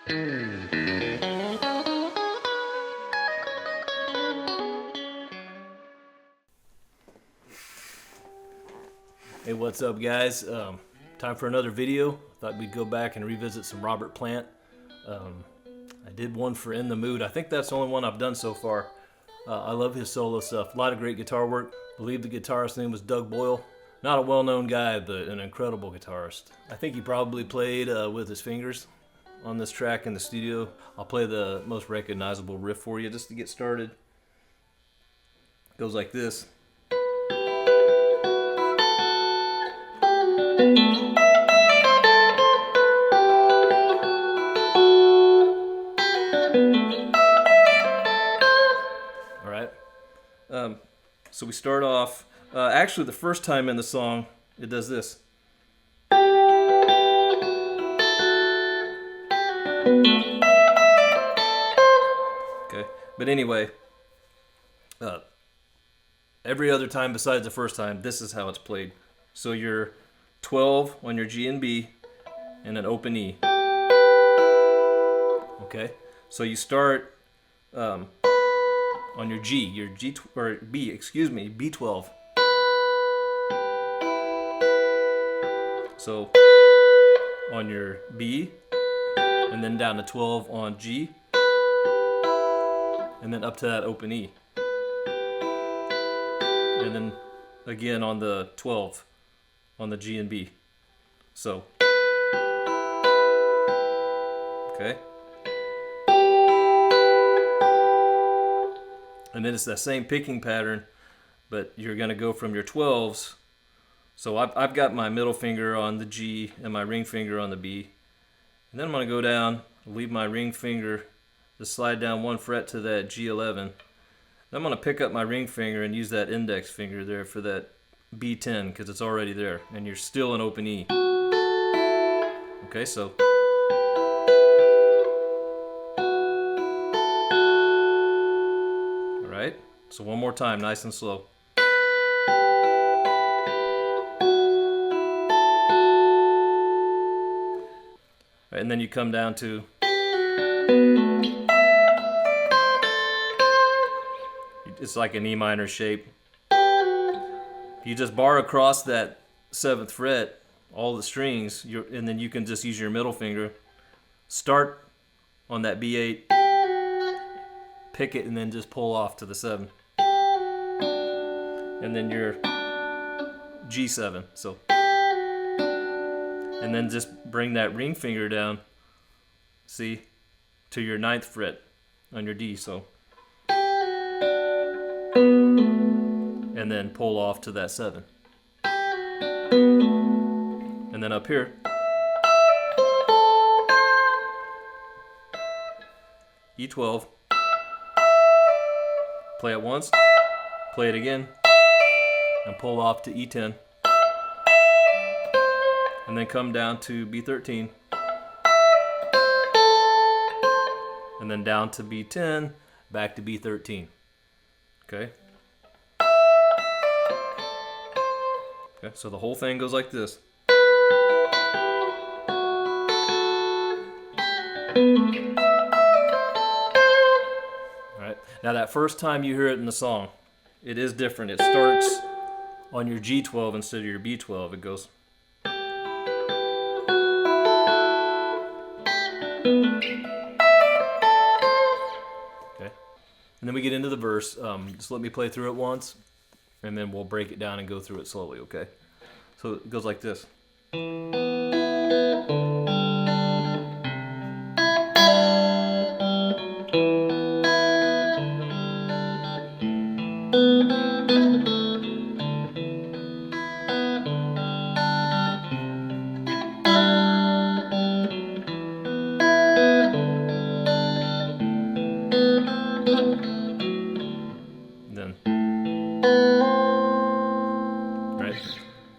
Hey, what's up, guys? Time for another video. Thought we'd go back and revisit some Robert Plant. I did one for In the Mood. I think that's the only one I've done so far. I love his solo stuff. A lot of great guitar work. I believe the guitarist's name was Boyle. Not a well-known guy, but an incredible guitarist. I think he probably played with his fingers on this track in the studio. I'll play the most recognizable riff for you just to get started. It goes like this. Alright, so we start off, actually the first time in the song, it does this. Okay, but anyway, every other time besides the first time, this is how it's played. So you're 12 on your G and B, and an open E. Okay, so you start on your G, or B, excuse me, B12. So on your B, and then down to 12 on G, and then up to that open E. And then again on the 12 on the G and B. So, okay. And then it's that same picking pattern, but you're going to go from your 12s. So I've got my middle finger on the G and my ring finger on the B. And then I'm going to go down, leave my ring finger to slide down one fret to that G11. Then I'm going to pick up my ring finger and use that index finger there for that B10 because it's already there. And you're still an open E. Okay, so. Alright, so one more time, nice and slow. Right, and then you come down to. It's like an E minor shape. You just bar across that 7th fret, all the strings, and then you can just use your middle finger. Start on that B8, pick it, and then just pull off to the 7. And then your G7. So, and then just bring that ring finger down, see, to your 9th fret on your D. So. And then pull off to that 7. And then up here, E12, play it once, play it again, and pull off to E10. And then come down to B13. And then down to B10, back to B13. Okay? Okay, so the whole thing goes like this. Alright, now that first time you hear it in the song, it is different. It starts on your G12 instead of your B12. It goes. Okay, and then we get into the verse. Just let me play through it once, and then we'll break it down and go through it slowly, okay? So it goes like this. Then, right?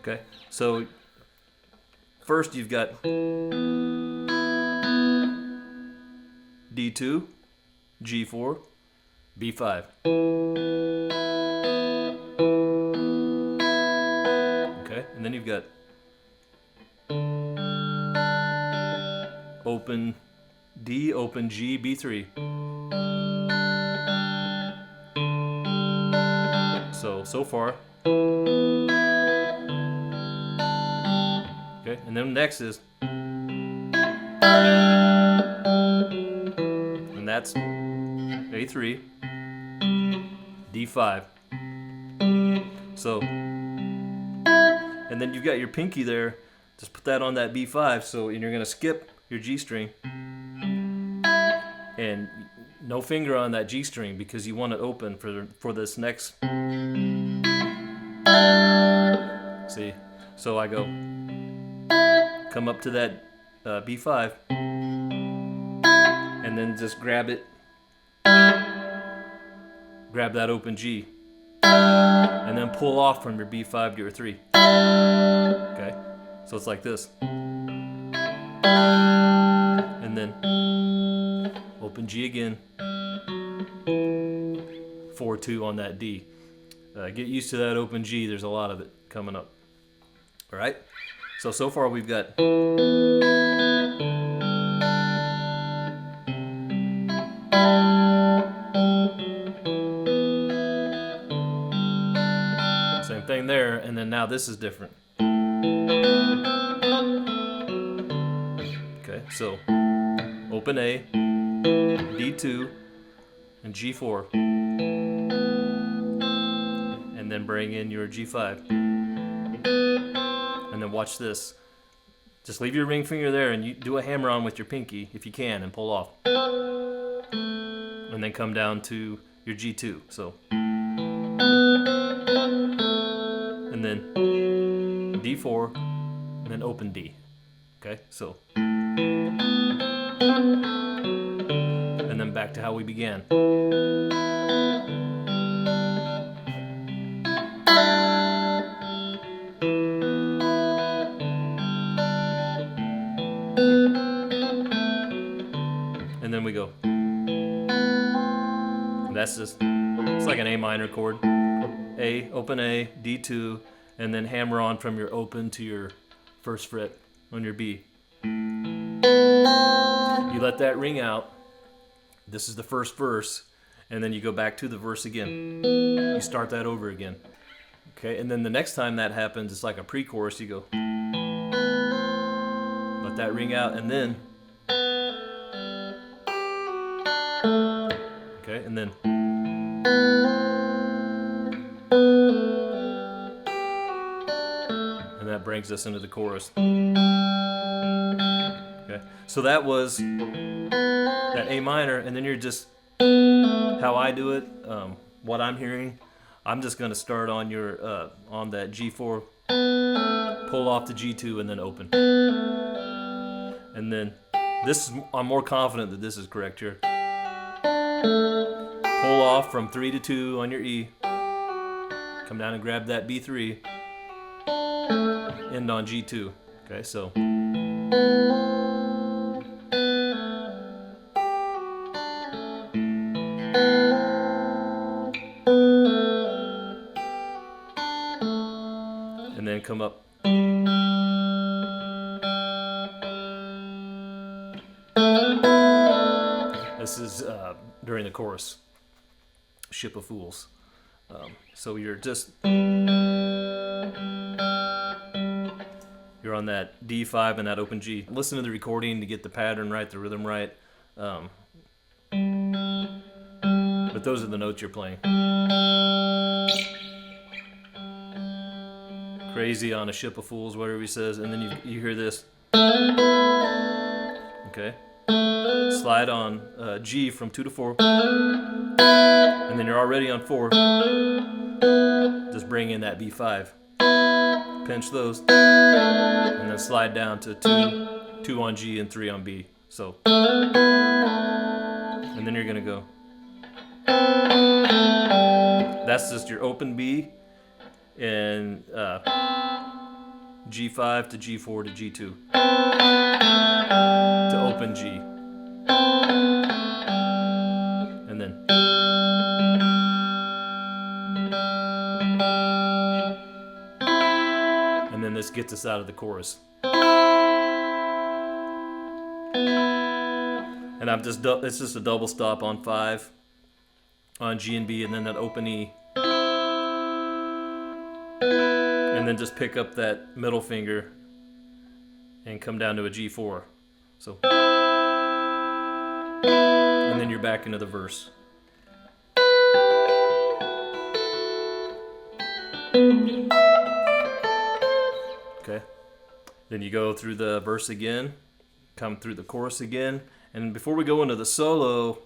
Okay, so first you've got D2, G4, B5. Okay, and then you've got open D, open G, B3. So far. Okay, and then next is, and that's A3, D5. So, and then you've got your pinky there. Just put that on that B5. So, and you're gonna skip your G string, and no finger on that G string because you want it open for this next. See, so I go, come up to that B5, and then just grab it, grab that open G, and then pull off from your B5 to your 3. Okay, so it's like this, and then open G again, 4-2 on that D. Get used to that open G. There's a lot of it coming up. All right. So far we've got same thing there, and then now this is different. Okay, so open A, D2, and G4, and then bring in your G5, and then watch this. Just leave your ring finger there and you do a hammer on with your pinky if you can and pull off, and then come down to your G2. So, and then D4, and then open D. Okay, so, and then back to how we began. And then we go. And that's just, it's like an A minor chord. A, open A, D2, and then hammer on from your open to your first fret on your B. You let that ring out. This is the first verse, and then you go back to the verse again. You start that over again. Okay, and then the next time that happens, it's like a pre-chorus. You go, let that ring out, and then, okay, and then, and that brings us into the chorus. Okay, so that was that A minor, and then you're just, how I do it, what I'm hearing, I'm just going to start on your on that G4, pull off the G2, and then open. And then this, I'm more confident that this is correct here. Pull off from 3 to 2 on your E, come down and grab that B3, end on G2. Okay, so. And then come up. This is during the chorus, Ship of Fools. So you're just, you're on that D5 and that open G. Listen to the recording to get the pattern right, the rhythm right. But those are the notes you're playing. Crazy on a Ship of Fools, whatever he says, and then you hear this. Okay. Slide on G from 2 to 4, and then you're already on 4. Just bring in that B5. Pinch those, and then slide down to 2 on G and 3 on B. So, and then you're gonna go. That's just your open B, and G5 to G4 to G2 to open G, and then this gets us out of the chorus. And it's just a double stop on 5, on G and B, and then that open E. And then just pick up that middle finger and come down to a G4. So, and then you're back into the verse. Okay. Then you go through the verse again, come through the chorus again, and before we go into the solo,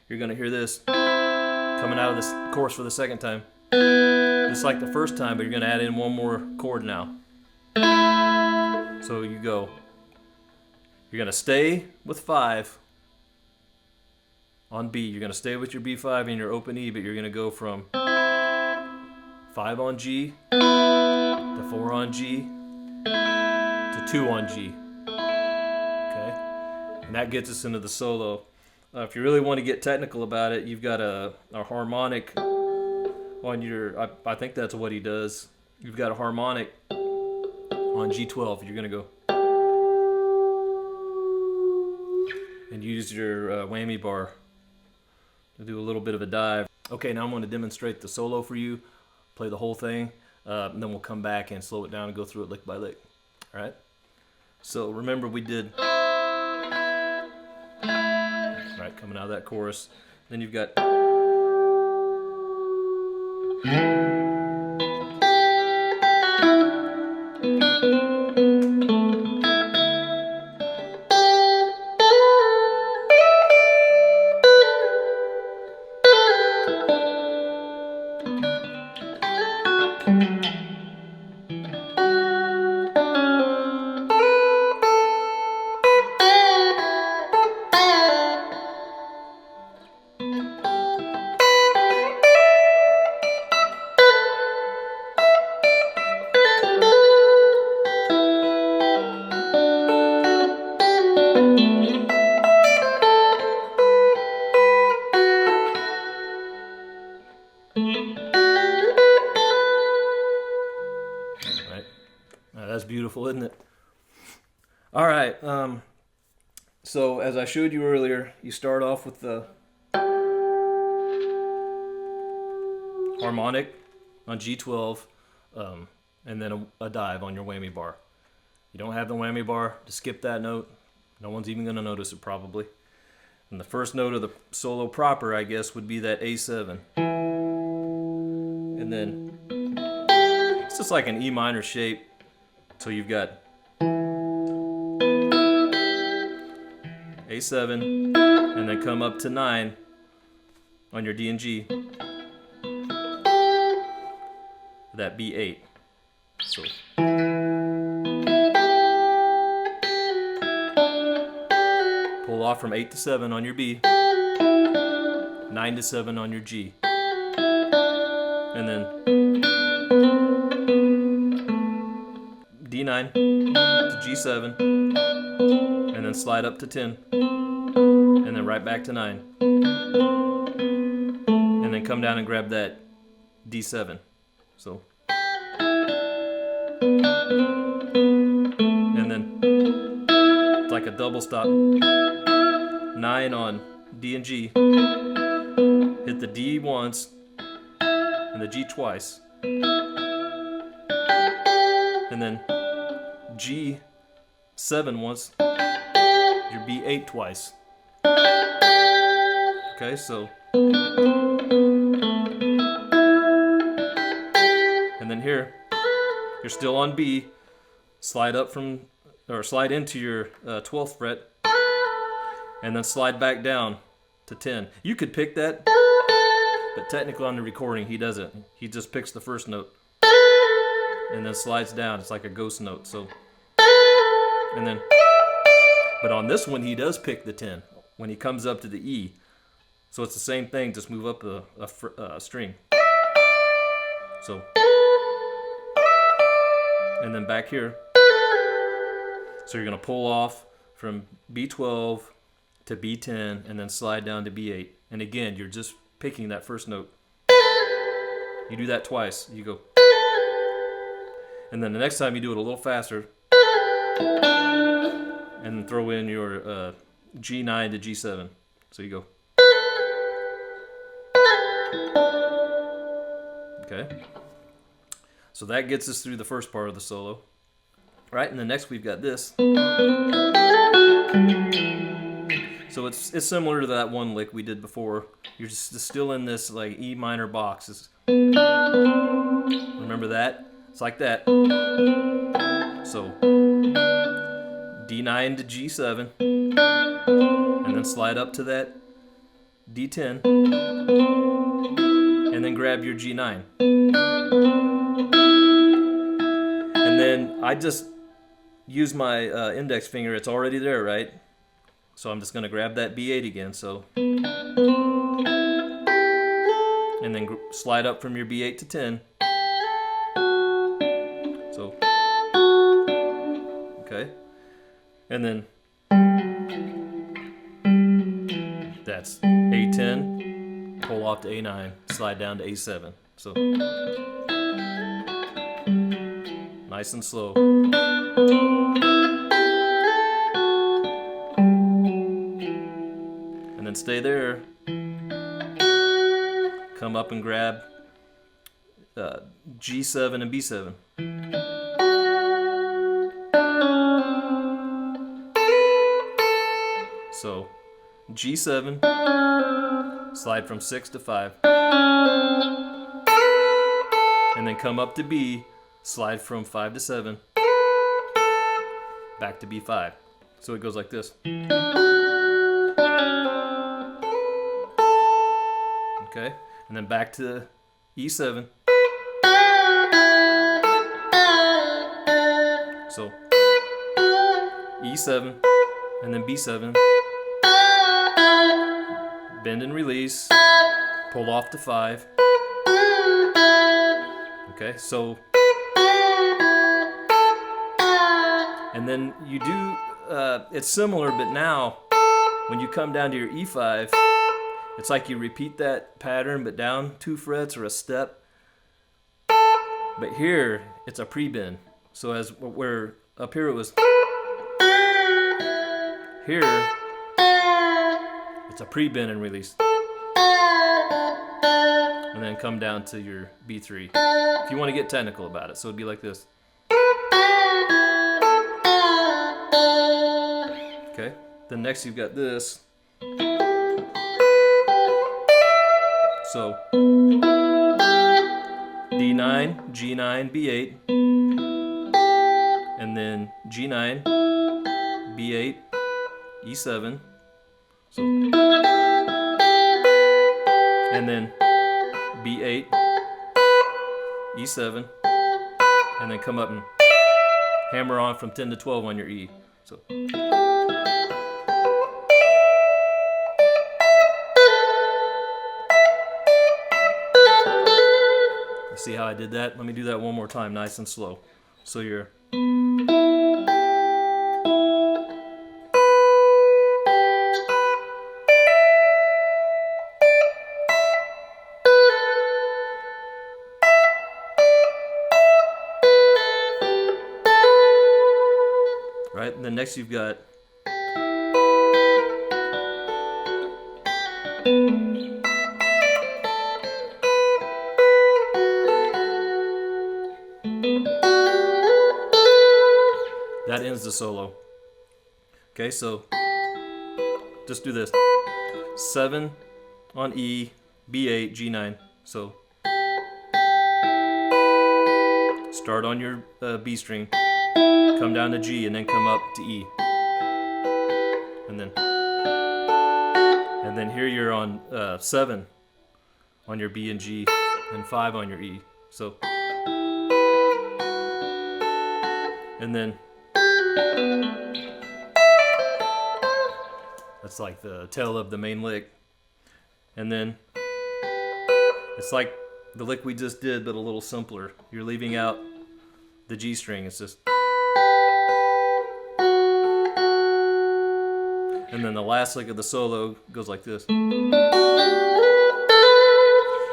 you're going to hear this coming out of this chorus for the second time. Just like the first time, but you're going to add in one more chord now. So you go. You're going to stay with 5 on B. You're going to stay with your B5 and your open E, but you're going to go from 5 on G to 4 on G to 2 on G. Okay? And that gets us into the solo. If you really want to get technical about it, you've got a harmonic on your, I think that's what he does. You've got a harmonic on G12. You're going to go and use your whammy bar to do a little bit of a dive. Okay, now I'm going to demonstrate the solo for you, play the whole thing, and then we'll come back and slow it down and go through it lick by lick. All right? So remember we did, right, coming out of that chorus. Then you've got, that's beautiful, isn't it? All right. So as I showed you earlier, you start off with the harmonic on G12, and then a dive on your whammy bar. You don't have the whammy bar, to skip that note. No one's even going to notice it probably. And the first note of the solo proper, I guess, would be that A7. And then it's just like an E minor shape. So you've got A7, and then come up to 9 on your D and G. That B8. So pull off from 8 to 7 on your B, 9 to 7 on your G, and then D9 to G7, and then slide up to 10, and then right back to 9, and then come down and grab that D7. So, and then it's like a double stop. 9 on D and G. Hit the D once and the G twice, and then G7 once, your B8 twice. Okay, so, and then here, you're still on B, slide up from, or slide into your 12th fret, and then slide back down to 10. You could pick that, but technically on the recording, he doesn't. He just picks the first note, and then slides down. It's like a ghost note, so, and then, but on this one, he does pick the 10 when he comes up to the E. So it's the same thing, just move up a string. So, and then back here. So you're gonna pull off from B12 to B10 and then slide down to B8. And again, you're just picking that first note. You do that twice, you go. And then the next time you do it a little faster, and then throw in your G9 to G7. So you go. Okay. So that gets us through the first part of the solo. Right, and then next we've got this. So it's similar to that one lick we did before. You're just still in this like E minor box. Remember that? It's like that. So D9 to G7, and then slide up to that D10, and then grab your G9. And then I just use my index finger. It's already there, right? So I'm just going to grab that B8 again. So, and then slide up from your B8 to 10. So, okay. And then that's A10, pull off to A9, slide down to A7. So, nice and slow. And then stay there. Come up and grab G7 and B7. So G7, slide from 6 to 5. And then come up to B, slide from 5 to 7. Back to B5. So it goes like this. Okay, and then back to E7. So E7 and then B7. Bend and release. Pull off to 5. Okay, so and then you do it's similar, but now when you come down to your E5, it's like you repeat that pattern but down 2 frets or a step. But here it's a pre-bend. So as where up here it was here, it's a pre-bend and release. And then come down to your B3. If you want to get technical about it. So it'd be like this. Okay. Then next you've got this. So D9, G9, B8, and then G9, B8, E7. So and then B8, E7, and then come up and hammer on from 10 to 12 on your E. So. See how I did that? Let me do that one more time, nice and slow. So you're right, and then next you've got that ends the solo. Okay, so just do this. 7 on E, B8, G9. So start on your B string, come down to G, and then come up to E. And then here you're on 7 on your B and G, and 5 on your E. So and then that's like the tail of the main lick. And then it's like the lick we just did, but a little simpler. You're leaving out the G string. It's just. And then the last lick of the solo goes like this.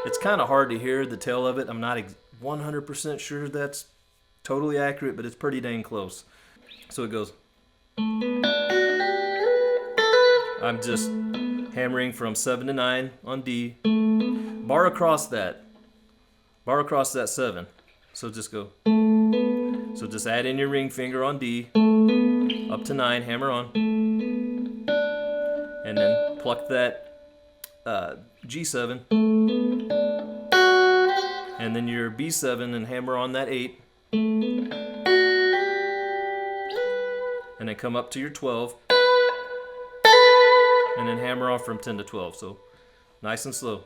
It's kind of hard to hear the tail of it. I'm not 100% sure that's totally accurate, but it's pretty dang close. So it goes. I'm just hammering from 7 to 9 on D. Bar across that 7. So just go. So just add in your ring finger on D, up to 9, hammer on, and then pluck that G7, and then your B7 and hammer on that 8, and then come up to your 12, and then hammer on from 10 to 12. So nice and slow.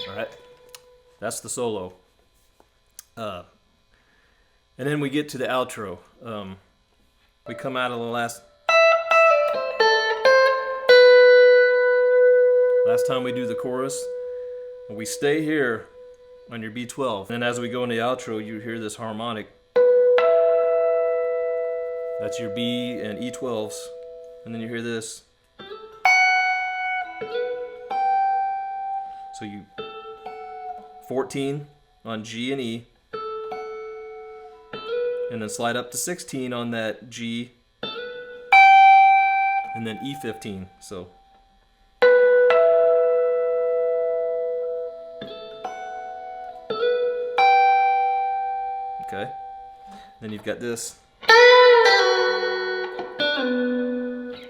Alright, that's the solo. And then we get to the outro. We come out of the last time we do the chorus, and we stay here on your B12. And as we go into the outro, you hear this harmonic. That's your B and E12s, and then you hear this. So you 14 on G and E, and then slide up to 16 on that G, and then E15. So okay, then you've got this.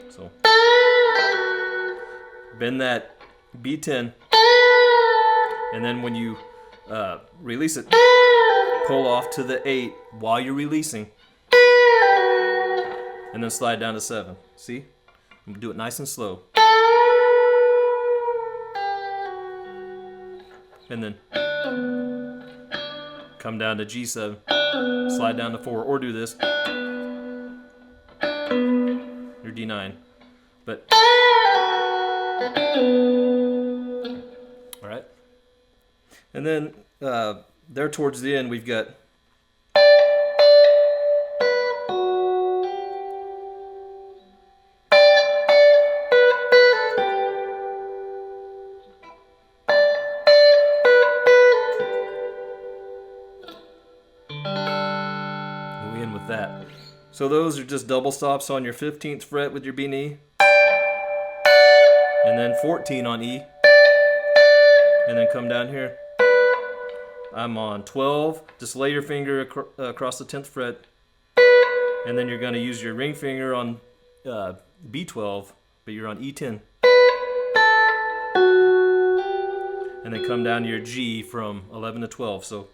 So bend that B10, and then when you release it, pull off to the 8 while you're releasing, and then slide down to 7. See? I'm gonna do it nice and slow. And then come down to G7, slide down to 4, or do this. Your D9. But alright. And then there towards the end we've got we end with that. So those are just double stops on your 15th fret with your B and E, and then 14 on E, and then come down here. I'm on 12. Just lay your finger across the 10th fret, and then you're going to use your ring finger on B12, but you're on E10, and then come down to your G from 11 to 12. So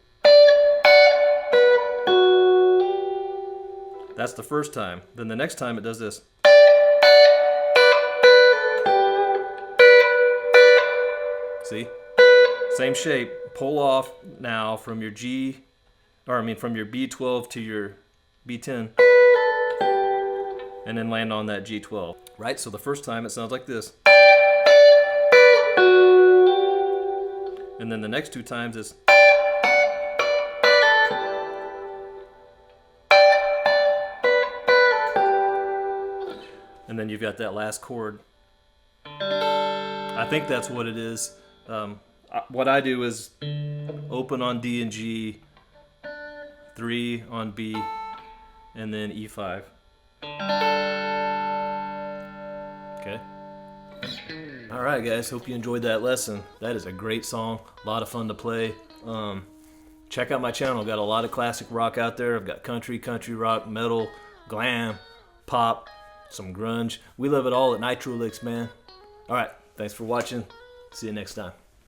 that's the first time. Then the next time it does this. See? Same shape. Pull off now from your G, or I mean from your B12 to your B10, and then land on that G12. Right? So the first time it sounds like this. And then the next 2 times is. And then you've got that last chord. I think that's what it is. What I do is open on D and G, 3 on B, and then E5. Okay. Alright guys, hope you enjoyed that lesson. That is a great song, a lot of fun to play. Check out my channel, got a lot of classic rock out there. I've got country rock, metal, glam, pop, some grunge. We love it all at Nitro Licks, man. Alright, thanks for watching. See you next time.